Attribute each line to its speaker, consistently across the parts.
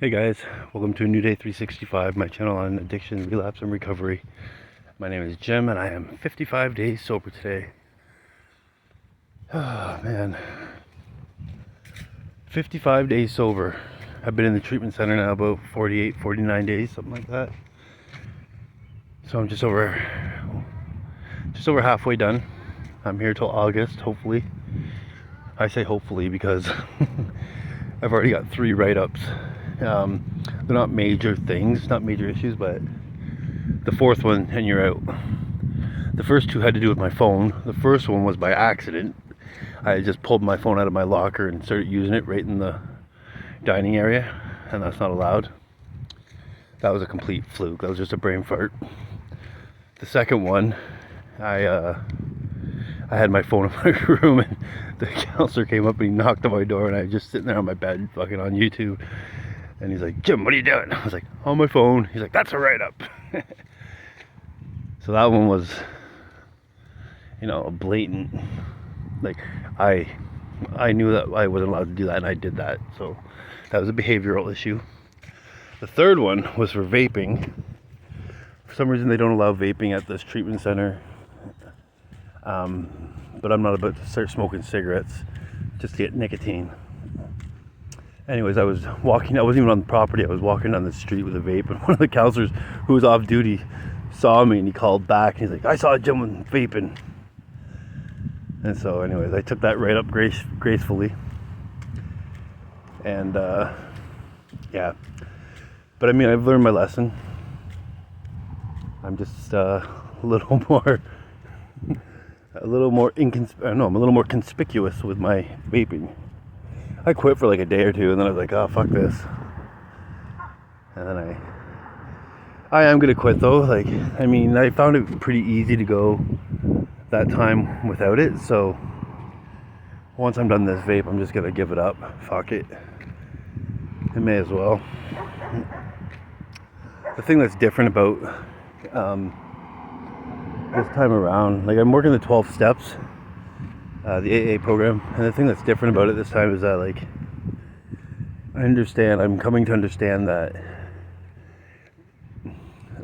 Speaker 1: Hey guys, welcome to a new day 365, my channel on addiction, relapse, and recovery. My name is Jim and I am 55 days sober today. Oh man, 55 days sober. I've been in the treatment center now about 48, 49 days, something like that. So I'm just over halfway done. I'm here till August, hopefully. I say hopefully because I've already got 3 write-ups. They're not major things, not major issues, but the 4th one and you're out. The first 2 had to do with my phone. The first one was by accident. I just pulled my phone out of my locker and started using it right in the dining area, and that's not allowed. That was a complete fluke. That was just a brain fart. The second one, I had my phone in my room, and the counselor came up and he knocked on my door, and I was just sitting there on my bed fucking on YouTube. And he's like, "Jim, what are you doing?" I was like, "On my phone." He's like, "That's a write-up." So that one was, a blatant, like, I knew that I wasn't allowed to do that, and I did that. So that was a behavioral issue. The third one was for vaping. For some reason, they don't allow vaping at this treatment center. But I'm not about to start smoking cigarettes just to get nicotine. Anyways, I was walking, I wasn't even on the property, I was walking down the street with a vape, and one of the counselors who was off duty saw me, and he called back, and he's like, "I saw a gentleman vaping." And so anyways, I took that right up gracefully. And yeah, but I mean, I've learned my lesson. I'm just a little more I'm a little more conspicuous with my vaping. I quit for like a day or two, and then I was like, "Oh, fuck this." And then I am gonna quit though. Like, I mean, I found it pretty easy to go that time without it. So once I'm done this vape, I'm just gonna give it up. Fuck it. I may as well. The thing that's different about this time around, like, I'm working the 12 steps. The AA program, and the thing that's different about it this time is that, like, I'm coming to understand that,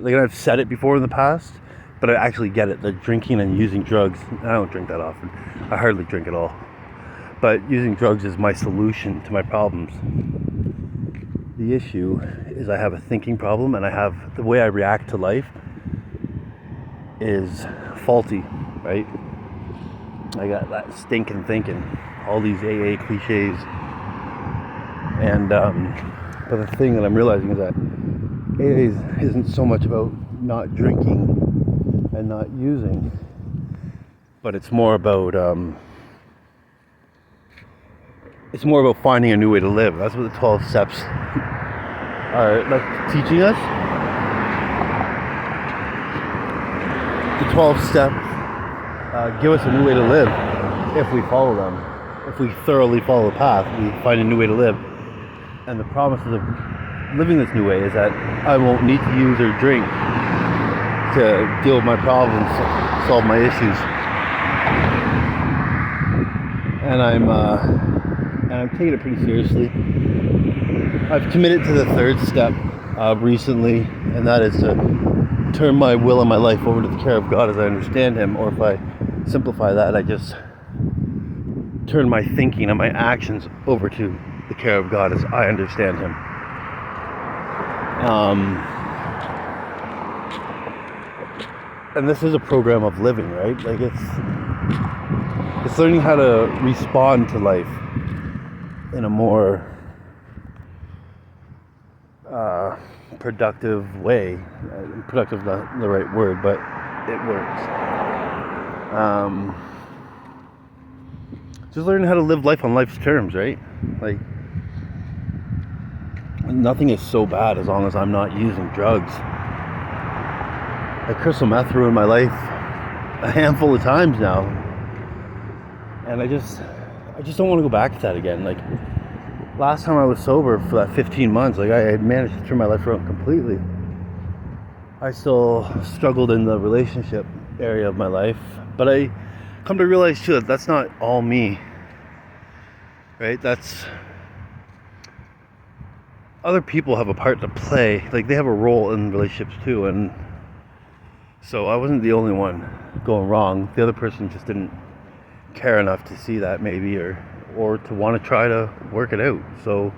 Speaker 1: like, I've said it before in the past, but I actually get it, that drinking and using drugs, I don't drink that often, I hardly drink at all, but using drugs is my solution to my problems. The issue is I have a thinking problem, and the way I react to life is faulty, right? I got that stinking thinking, all these AA cliches, and but the thing that I'm realizing is that AA isn't so much about not drinking and not using, but it's more about finding a new way to live. That's what the 12 steps are like teaching us. The 12 steps give us a new way to live if we follow them. If we thoroughly follow the path, we find a new way to live. And the promises of living this new way is that I won't need to use or drink to deal with my problems, solve my issues. And I'm taking it pretty seriously. I've committed to the 3rd step recently, and that is to turn my will and my life over to the care of God as I understand Him, or if I simplify that, I just turn my thinking and my actions over to the care of God as I understand Him. And this is a program of living, right? Like, it's learning how to respond to life in a more productive way. Productive is not the right word, but it works. Just learning how to live life on life's terms, right? Like, nothing is so bad as long as I'm not using drugs. Like, crystal meth ruined my life a handful of times now, and I just don't want to go back to that again. Like, last time I was sober for that 15 months, like, I had managed to turn my life around completely. I still struggled in the relationship area of my life, but I come to realize too that that's not all me, right? That's other people have a part to play. Like, they have a role in relationships too, and so I wasn't the only one going wrong. The other person just didn't care enough to see that, maybe, or to want to try to work it out. So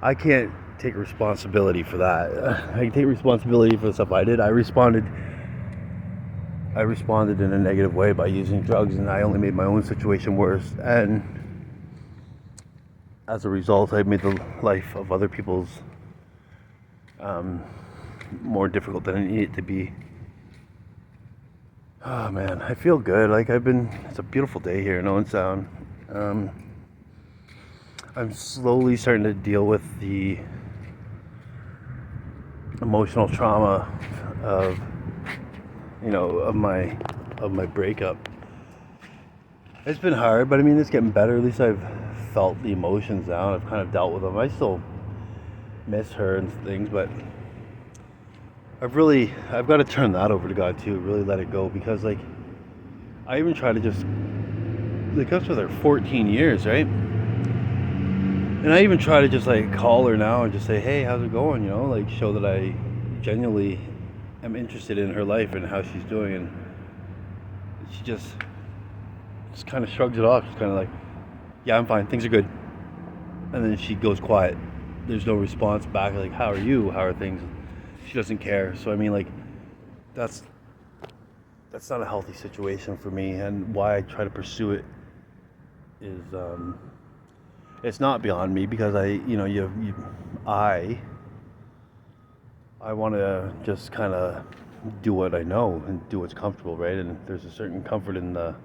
Speaker 1: I can't take responsibility for that. I can take responsibility for the stuff I did. I responded in a negative way by using drugs, and I only made my own situation worse. And as a result, I made the life of other people's more difficult than it needed to be. Oh man, I feel good. Like, it's a beautiful day here in Owen Sound. I'm slowly starting to deal with the emotional trauma of, of my breakup. It's been hard, but I mean, it's getting better. At least I've felt the emotions now. I've kind of dealt with them. I still miss her and things, but I've got to turn that over to God too. Really let it go, because like, I even try to just, like, I was with her 14 years, right? And I even try to just like call her now and just say, hey, how's it going? Like, show that I genuinely am interested in her life and how she's doing. And she just kind of shrugs it off. She's kind of like, yeah, I'm fine, things are good. And then she goes quiet. There's no response back, like, how are you? How are things? She doesn't care. So I mean, like, that's not a healthy situation for me. And why I try to pursue it is, it's not beyond me, because I want to just kind of do what I know and do what's comfortable, right? And there's a certain comfort in the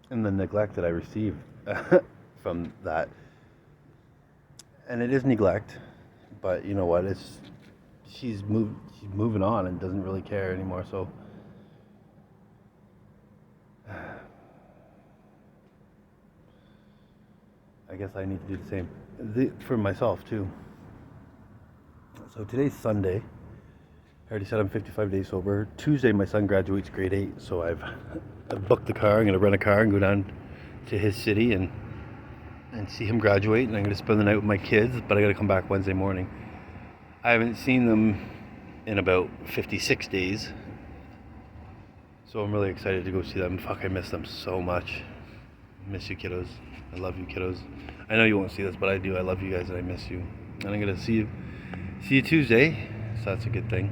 Speaker 1: neglect that I receive from that. And it is neglect, but you know what? She's moving on and doesn't really care anymore. So I guess I need to do the same for myself too. So today's Sunday. I already said I'm 55 days sober. Tuesday my son graduates grade 8, so I've booked the car. I'm going to rent a car and go down to his city and see him graduate, and I'm going to spend the night with my kids, but I got to come back Wednesday morning. I haven't seen them in about 56 days, so I'm really excited to go see them. Fuck, I miss them so much. I miss you, kiddos. I love you, kiddos. I know you won't see this, but I do. I love you guys and I miss you. And I'm going to see you Tuesday, so that's a good thing.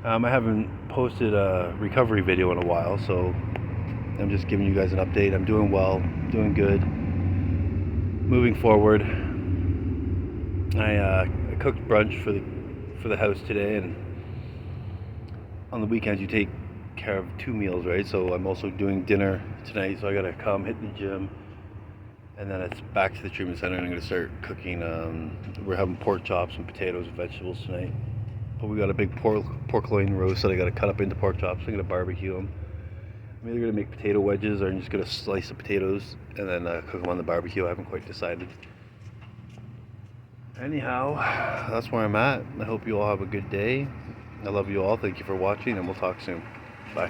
Speaker 1: I haven't posted a recovery video in a while, so I'm just giving you guys an update. I'm doing well, doing good, moving forward. I cooked brunch for the house today, and on the weekends you take care of 2 meals, right? So I'm also doing dinner tonight, so I gotta come hit the gym, and then it's back to the treatment center, and I'm gonna start cooking. We're having pork chops and potatoes and vegetables tonight. But we got a big pork loin roast that I gotta cut up into pork chops. I'm gonna barbecue them. I'm either gonna make potato wedges, or I'm just gonna slice the potatoes and then cook them on the barbecue. I haven't quite decided. Anyhow, that's where I'm at. I hope you all have a good day. I love you all. Thank you for watching, and we'll talk soon. Bye.